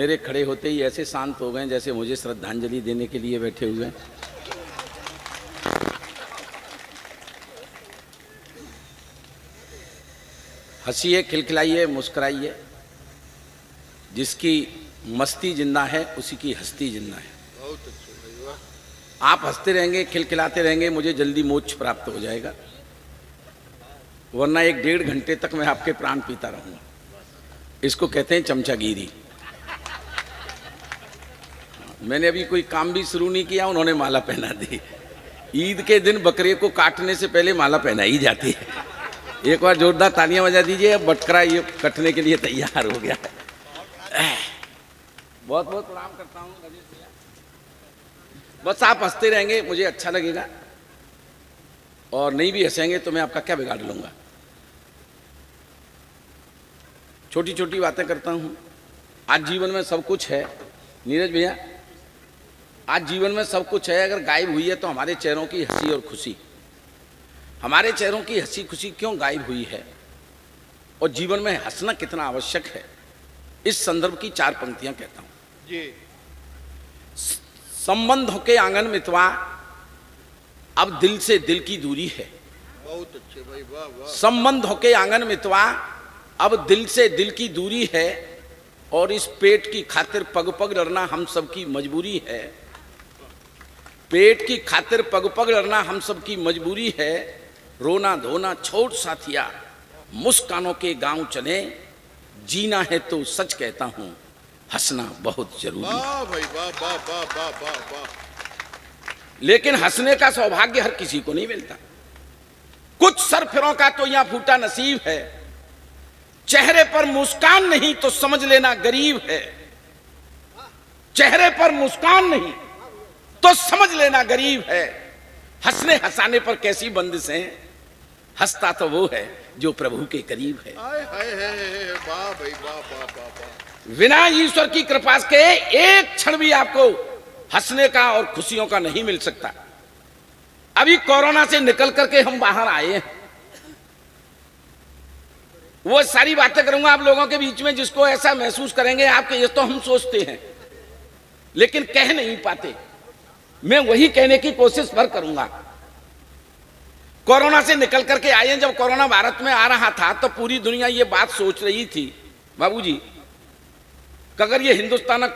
मेरे खड़े होते ही ऐसे शांत हो गए जैसे मुझे श्रद्धांजलि देने के लिए बैठे हुए हैं। हंसिए, खिलखिलाइए, मुस्कुराइए। जिसकी मस्ती जिंदा है उसी की हस्ती जिंदा है। बहुत अच्छे भाई, वाह। आप हंसते रहेंगे, खिलखिलाते रहेंगे, मुझे जल्दी मोक्ष प्राप्त हो जाएगा, वरना 1-1.5 घंटे तक मैं आपके प्राण पीता रहूंगा। इसको कहते हैं चमचागिरी। मैंने अभी कोई काम भी शुरू नहीं किया, उन्होंने माला पहना दी। ईद के दिन बकरे को काटने से पहले माला पहनाई जाती है। एक बार जोरदार तालियां बजा दीजिए, बटकरा ये कटने के लिए तैयार हो गया है। बहुत बहुत प्रणाम करता हूँ राजेश भैया। बस आप हंसते रहेंगे, मुझे अच्छा लगेगा, और नहीं भी हंसेंगे तो मैं आपका क्या बिगाड़ लूंगा। छोटी छोटी बातें करता हूँ। आज जीवन में सब कुछ है नीरज भैया, आज जीवन में सब कुछ है। अगर गायब हुई है तो हमारे चेहरों की हंसी और खुशी। हमारे चेहरों की हंसी खुशी क्यों गायब हुई है और जीवन में हंसना कितना आवश्यक है, इस संदर्भ की 4 पंक्तियां कहता हूं जी। संबंधों के आंगन मितवा, अब दिल से दिल की दूरी है। बहुत अच्छे भाई, वाह वाह। संबंधों के आंगन मितवा, अब दिल से दिल की दूरी है, और इस पेट की खातिर पग पग लड़ना हम सबकी मजबूरी है। पेट की खातिर पग पग लड़ना हम सबकी मजबूरी है। रोना धोना छोड़ साथिया, मुस्कानों के गांव चले, जीना है तो सच कहता हूं, हंसना बहुत जरूरी है। वाह भाई, वाह वाह वाह वाह वाह वाह। लेकिन हंसने का सौभाग्य हर किसी को नहीं मिलता। कुछ सरफिरों का तो यहां फूटा नसीब है। चेहरे पर मुस्कान नहीं तो समझ लेना गरीब है। चेहरे पर मुस्कान नहीं तो समझ लेना गरीब है। हंसने हंसाने पर कैसी बंदिशें, हंसता तो वो है जो प्रभु के करीब है। हाय हाय हाय, वाह भाई, वाह वाह वाह वाह। बिना ईश्वर की कृपा के एक क्षण भी आपको हंसने का और खुशियों का नहीं मिल सकता। अभी कोरोना से निकल करके हम बाहर आए हैं, वो सारी बातें करूंगा आप लोगों के बीच में जिसको ऐसा महसूस करेंगे आपके, ये तो हम सोचते हैं लेकिन कह नहीं पाते। मैं वही कहने की कोशिश भर करूंगा। कोरोना से निकल करके आए हैं, जब कोरोना भारत में आ रहा था तो पूरी दुनिया ये बात सोच रही थी बाबूजी कि अगर ये हिंदुस्तान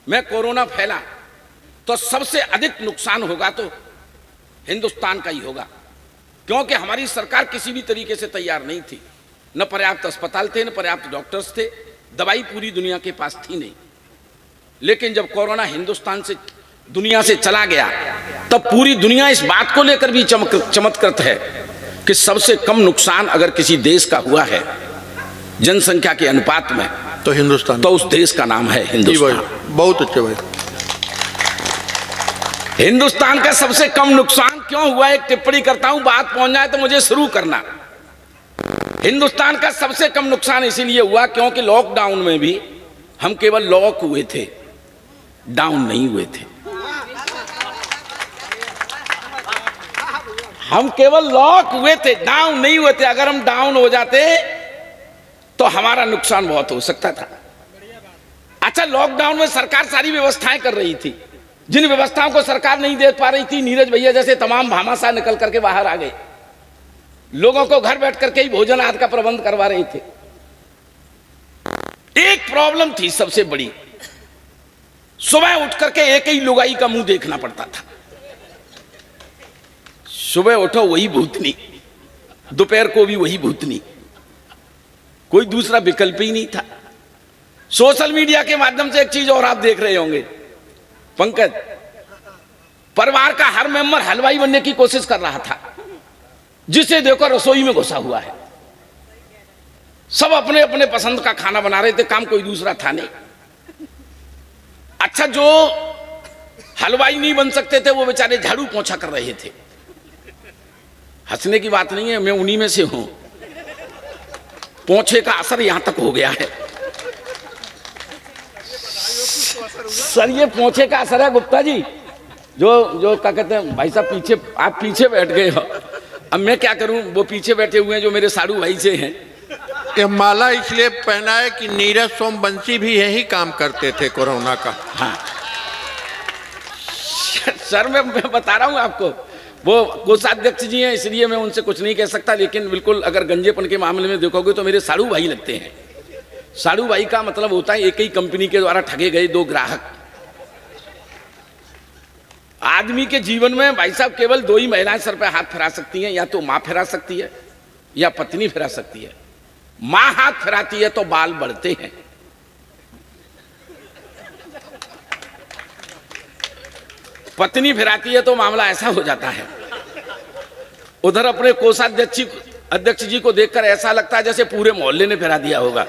में कोरोना फैला तो सबसे अधिक नुकसान होगा तो हिंदुस्तान का ही होगा, क्योंकि हमारी सरकार किसी भी तरीके से तैयार नहीं थी। न पर्याप्त अस्पताल थे, न पर्याप्त डॉक्टर्स थे, दवाई पूरी दुनिया के पास थी नहीं। लेकिन जब कोरोना हिंदुस्तान से दुनिया से चला गया तब पूरी दुनिया इस बात को लेकर भी चमत्कृत है कि सबसे कम नुकसान अगर किसी देश का हुआ है जनसंख्या के अनुपात में तो हिंदुस्तान, तो उस देश का नाम है हिंदुस्तान। बहुत अच्छे भाई। हिंदुस्तान का सबसे कम नुकसान क्यों हुआ, एक टिप्पणी करता हूं, बात पहुंच जाए तो मुझे शुरू करना। हिंदुस्तान का सबसे कम नुकसान इसीलिए हुआ क्योंकि लॉकडाउन में भी हम केवल लॉक हुए थे, डाउन नहीं हुए थे। हम केवल लॉक हुए थे, डाउन नहीं हुए थे। अगर हम डाउन हो जाते तो हमारा नुकसान बहुत हो सकता था। अच्छा, लॉकडाउन में सरकार सारी व्यवस्थाएं कर रही थी, जिन व्यवस्थाओं को सरकार नहीं देख पा रही थी, नीरज भैया जैसे तमाम भामाशाह निकल करके बाहर आ गए, लोगों को घर बैठ करके ही भोजन आदि का प्रबंध करवा रहे थे। एक प्रॉब्लम थी सबसे बड़ी, सुबह उठ करके एक ही लुगाई का मुंह देखना पड़ता था। सुबह उठो वही भूतनी, दोपहर को भी वही भूतनी, कोई दूसरा विकल्प ही नहीं था। सोशल मीडिया के माध्यम से एक चीज और आप देख रहे होंगे पंकज, परिवार का हर मेंबर हलवाई बनने की कोशिश कर रहा था, जिसे देखो रसोई में घुसा हुआ है। सब अपने अपने पसंद का खाना बना रहे थे, काम कोई दूसरा था नहीं। अच्छा, जो हलवाई नहीं बन सकते थे वो बेचारे झाड़ू पोंछा कर रहे थे। हंसने की बात नहीं है, मैं उन्हीं में से हूं। पोंछे का असर यहां तक हो गया है सर, ये पोंछे का असर है गुप्ता जी। जो क्या कहते हैं भाई साहब, पीछे आप पीछे बैठ गए हो, अब मैं क्या करूं, वो पीछे बैठे हुए हैं जो मेरे साड़ू भाई से हैं। ये माला इसलिए पहना है कि नीरज सोमवंशी भी यही काम करते थे कोरोना का। हाँ सर मैं बता रहा हूं आपको, वो कोषाध्यक्ष जी हैं इसलिए मैं उनसे कुछ नहीं कह सकता, लेकिन बिल्कुल अगर गंजेपन के मामले में देखोगे तो मेरे साड़ू भाई लगते हैं। साड़ू भाई का मतलब होता है एक ही कंपनी के द्वारा ठगे गए दो ग्राहक। आदमी के जीवन में भाई साहब केवल दो ही महिलाएं सर पे हाथ फिरा सकती हैं, या तो मां फिरा सकती है या पत्नी फिरा सकती है। मां हाथ फिराती है तो बाल बढ़ते हैं, पत्नी फिराती है तो मामला ऐसा हो जाता है। उधर अपने कोषाध्यक्ष जी को देखकर ऐसा लगता है जैसे पूरे मोहल्ले ने फिरा दिया होगा।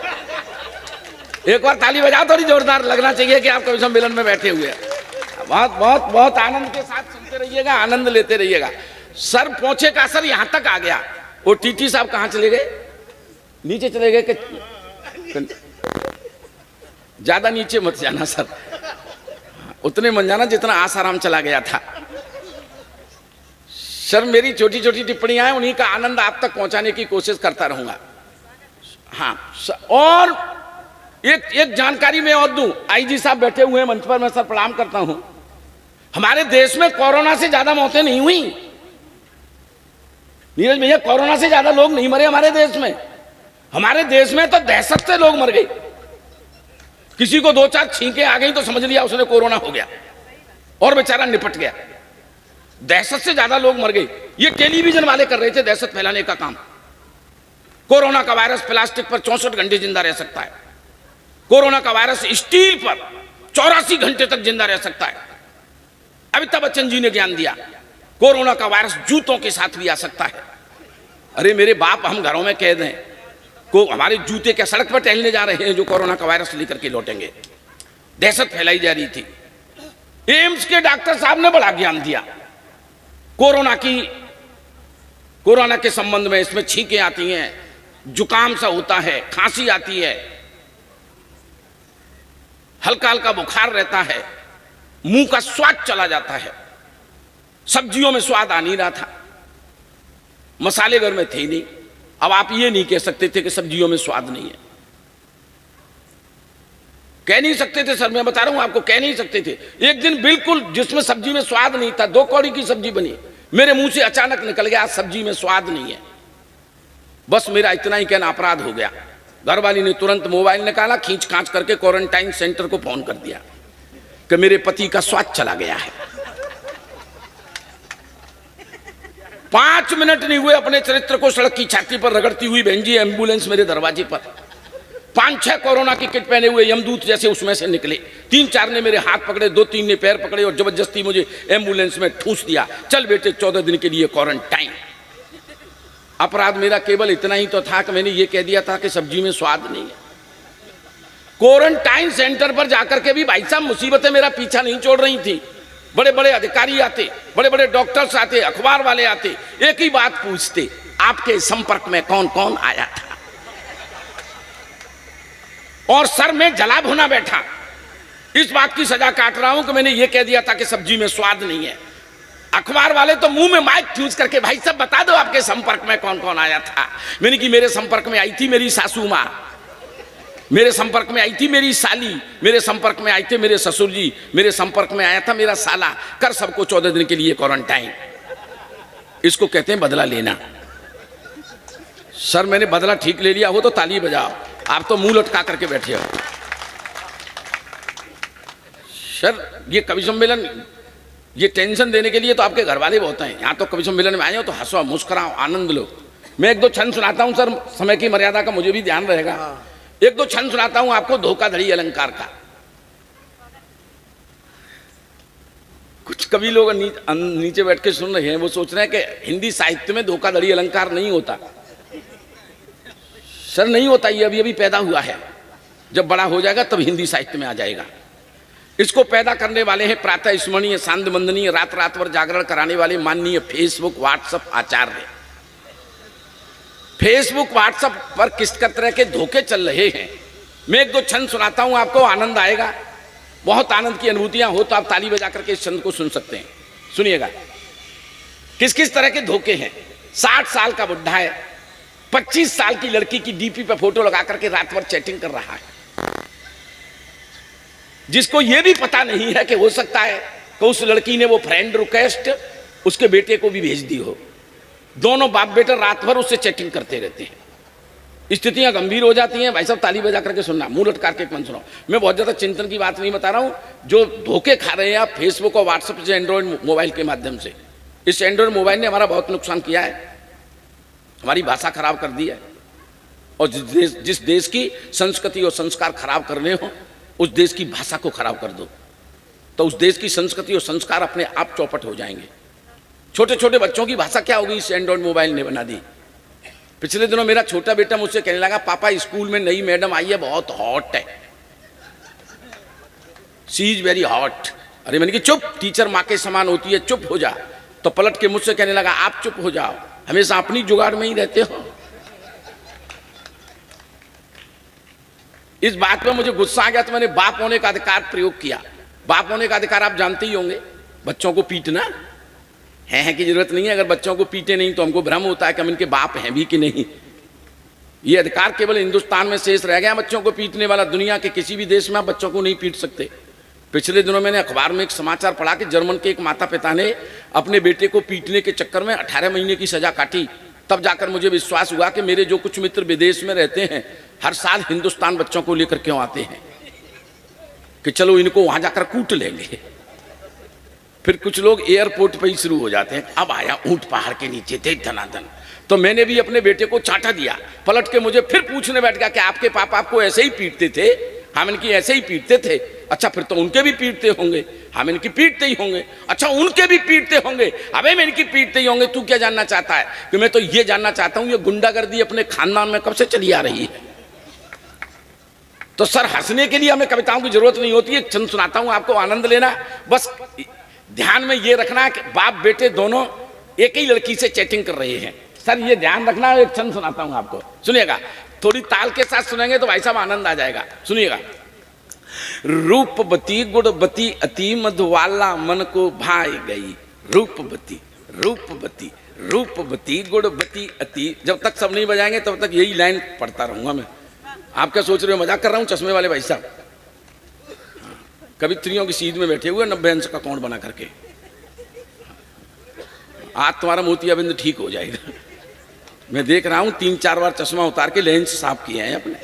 एक बार ताली बजाओ, थोड़ी जोरदार लगना चाहिए कि आप कवि सम्मेलन में बैठे हुए हैं। बहुत बहुत बहुत आनंद के साथ सुनते रहिएगा, आनंद लेते रहिएगा। सर पहुंचे का असर यहां तक आ गया। वो टीटी साहब कहां चले गए? नीचे चले गए कि ज्यादा नीचे मत जाना सर, उतने मन जाना जितना आसाराम चला गया था। सर मेरी छोटी छोटी टिप्पणियां हैं, उन्हीं का आनंद आप तक पहुंचाने की कोशिश करता रहूंगा। हाँ और एक जानकारी मैं और दूं, आईजी साहब बैठे हुए हैं मंच पर, मैं सर प्रणाम करता हूं। हमारे देश में कोरोना से ज्यादा मौतें नहीं हुई नीरज भैया, कोरोना से ज्यादा लोग नहीं मरे हमारे देश में। हमारे देश में तो दहशत से लोग मर गए। किसी को दो चार छींके आ गई तो समझ लिया उसने कोरोना हो गया और बेचारा निपट गया। दहशत से ज्यादा लोग मर गए। ये टेलीविजन वाले कर रहे थे दहशत फैलाने का काम। कोरोना का वायरस प्लास्टिक पर 64 घंटे जिंदा रह सकता है, कोरोना का वायरस स्टील पर 84 घंटे तक जिंदा रह सकता है। अमिताभ बच्चन जी ने ज्ञान दिया कोरोना का वायरस जूतों के साथ भी आ सकता है। अरे मेरे बाप, हम घरों में कैद हैं, को हमारे जूते क्या सड़क पर टहलने जा रहे हैं जो कोरोना का वायरस लेकर के लौटेंगे। दहशत फैलाई जा रही थी। एम्स के डॉक्टर साहब ने बड़ा ज्ञान दिया कोरोना के संबंध में। इसमें छींकें आती हैं, जुकाम सा होता है, खांसी आती है, हल्का हल्का बुखार रहता है, मुंह का स्वाद चला जाता है, सब्जियों में स्वाद आ नहीं रहा था, मसाले घर में थे नहीं। अब आप ये नहीं कह सकते थे कि सब्जियों में स्वाद नहीं है, कह नहीं सकते थे सर, मैं बता रहा हूं आपको, कह नहीं सकते थे। एक दिन बिल्कुल जिसमें सब्जी में स्वाद नहीं था, 2 कौड़ी की सब्जी बनी, मेरे मुंह से अचानक निकल गया सब्जी में स्वाद नहीं है। बस मेरा इतना ही कहना अपराध हो गया। घरवाली ने तुरंत मोबाइल निकाला, खींच खांच करके क्वारंटाइन सेंटर को फोन कर दिया कि मेरे पति का स्वाद चला गया है। 5 मिनट नहीं हुए अपने चरित्र को सड़क की छाती पर रगड़ती हुई बहन जी एम्बुलेंस मेरे दरवाजे पर। 5-6 कोरोना की किट पहने हुए यमदूत जैसे उसमें से निकले। 3-4 ने मेरे हाथ पकड़े, 2-3 ने पैर पकड़े और जबरदस्ती मुझे एम्बुलेंस में ठूस दिया। चल बेटे 14 दिन के लिए क्वारंटाइन। अपराध मेरा केवल इतना ही तो था कि मैंने ये कह दिया था कि सब्जी में स्वाद नहीं है। क्वारंटाइन सेंटर पर जाकर के भी भाई साहब मुसीबतें मेरा पीछा नहीं छोड़ रही थी। बड़े बड़े अधिकारी आते, बड़े बड़े डॉक्टर्स आते, अखबार वाले आते, एक ही बात पूछते, आपके संपर्क में कौन कौन आया था। और सर मैं जला भुना बैठा, इस बात की सजा काट रहा हूं कि मैंने ये कह दिया था कि सब्जी में स्वाद नहीं है। अखबार वाले तो मुंह में माइक फ्यूज करके, भाई साहब बता दो आपके संपर्क में कौन कौन आया था। मैंने कि मेरे संपर्क में आई थी मेरी सासू मां, मेरे संपर्क में आई थी मेरी साली, मेरे संपर्क में आए थे मेरे ससुर जी, मेरे संपर्क में आया था मेरा साला। कर सबको 14 दिन के लिए क्वारंटाइन। इसको कहते हैं बदला लेना। सर मैंने बदला ठीक ले लिया हो तो ताली बजाओ, आप तो मुंह लटका करके बैठे हो। सर ये कवि सम्मेलन, ये टेंशन देने के लिए तो आपके घर वाले बहुत हैं। यहाँ तो कवि सम्मेलन में आए हो तो हंसो, मुस्कुराओ, आनंद लो। मैं 1-2 छंद सुनाता हूँ सर, समय की मर्यादा का मुझे भी ध्यान रहेगा। 1-2 छंद सुनाता हूँ आपको धोखाधड़ी अलंकार का। कुछ कवि लोग नीचे बैठ के सुन रहे हैं, वो सोच रहे हैं कि हिंदी साहित्य में धोखाधड़ी अलंकार नहीं होता। सर नहीं होता, ये अभी पैदा हुआ है, जब बड़ा हो जाएगा तब हिंदी साहित्य में आ जाएगा। इसको पैदा करने वाले हैं प्रातः स्मरणीय, सांध्य वंदनीय, रात रात भर जागरण कराने वाले माननीय फेसबुक व्हाट्सएप आचार्य। फेसबुक व्हाट्सएप पर किस तरह के धोखे चल रहे हैं। मैं 1-2 छंद सुनाता हूं आपको, आनंद आएगा। बहुत आनंद की अनुभूतियां हो तो आप ताली बजा करके इस छंद को सुन सकते हैं। सुनिएगा किस किस तरह के धोखे हैं। 60 साल का बुढ़ा है, 25 साल की लड़की की डीपी पे फोटो लगा करके रात भर चैटिंग कर रहा है, जिसको यह भी पता नहीं है कि हो सकता है कि उस लड़की ने वो फ्रेंड रिक्वेस्ट उसके बेटे को भी भेज दी हो। दोनों बाप बेटे रात भर उससे चैटिंग करते रहते हैं। स्थितियां गंभीर हो जाती हैं। भाई साहब ताली बजा करके सुनना, मुंह लटका के मन सुनो। मैं बहुत ज्यादा चिंतन की बात नहीं बता रहा हूं। जो धोखे खा रहे हैं आप फेसबुक और व्हाट्सएप से एंड्रॉइड मोबाइल के माध्यम से, इस एंड्रॉइड मोबाइल ने हमारा बहुत नुकसान किया है, हमारी भाषा खराब कर दी है। और जिस देश की संस्कृति और संस्कार खराब करने हो, उस देश की भाषा को खराब कर दो तो उस देश की संस्कृति और संस्कार अपने आप चौपट हो जाएंगे। छोटे छोटे बच्चों की भाषा क्या होगी, इस एंड्रॉइड मोबाइल ने बना दी। पिछले दिनों मेरा छोटा बेटा मुझसे कहने लगा, पापा स्कूल में नई मैडम आई है, बहुत हॉट है, शी इज वेरी हॉट। अरे मैंने कहा चुप, टीचर माँ के समान होती है, चुप हो जा। तो पलट के मुझसे कहने लगा, आप चुप हो जाओ, हमेशा अपनी जुगाड़ में ही रहते हो। इस बात पे मुझे गुस्सा आ गया तो मैंने बाप होने का अधिकार प्रयोग किया। बाप होने का अधिकार आप जानते ही होंगे, बच्चों को पीटना है की जरूरत नहीं है। अगर बच्चों को पीटे नहीं तो हमको भ्रम होता है कि हम इनके बाप हैं भी कि नहीं। ये अधिकार केवल हिंदुस्तान में शेष रह गया बच्चों को पीटने वाला। दुनिया के किसी भी देश में आप बच्चों को नहीं पीट सकते। पिछले दिनों मैंने अखबार में एक समाचार पढ़ा कि जर्मन के एक माता पिता ने अपने बेटे को पीटने के चक्कर में 18 महीने की सजा काटी। तब जाकर मुझे विश्वास हुआ कि मेरे जो कुछ मित्र विदेश में रहते हैं हर साल हिंदुस्तान बच्चों को लेकर क्यों आते हैं कि चलो इनको वहां जाकर कूट लेंगे। फिर कुछ लोग एयरपोर्ट पर ही शुरू हो जाते हैं, अब आया ऊंट पहाड़ के नीचे थे धनाधन। तो मैंने भी अपने बेटे को चाटा दिया। पलट के मुझे फिर पूछने बैठ गया कि आपके पापा आपको ऐसे ही पीटते थे? हम इनकी ऐसे ही पीटते थे। अच्छा फिर तो उनके भी पीटते होंगे। हम इनकी पीटते ही होंगे। अच्छा उनके भी पीटते होंगे, अबे मैं इनकी पीटते ही होंगे। तू क्या जानना चाहता है? कि मैं तो ये जानना चाहता हूं ये गुंडागर्दी अपने खानदान में कब से चली आ रही है। तो सर हंसने के लिए हमें कविताओं की जरूरत नहीं होती है। छंद सुनाता हूं आपको, आनंद लेना। बस ध्यान में ये रखना कि बाप बेटे दोनों एक ही लड़की से चैटिंग कर रहे हैं। सर ये ध्यान रखना। एक छंद सुनाता हूं आपको, सुनिएगा। थोड़ी ताल के साथ सुनेंगे तो भाई साहब आनंद आ जाएगा। सुनिएगा। रूपवती गुणवती अति मधुवाला मन को भाई गई। रूपवती रूपवती रूपवती गुणवती अति। जब तक सब नहीं बजाएंगे तब तक यही लाइन पढ़ता रहूंगा मैं। आप क्या सोच रहे हो मजाक कर रहा हूं? चश्मे वाले भाई साहब कवित्रियों की सीध में बैठे हुए 90 अंश का अकाउंट बना करके। आज तुम्हारा मोतियाबिंद ठीक हो जाएगा। मैं देख रहा हूं 3-4 बार चश्मा उतार के लेंस साफ किए हैं अपने।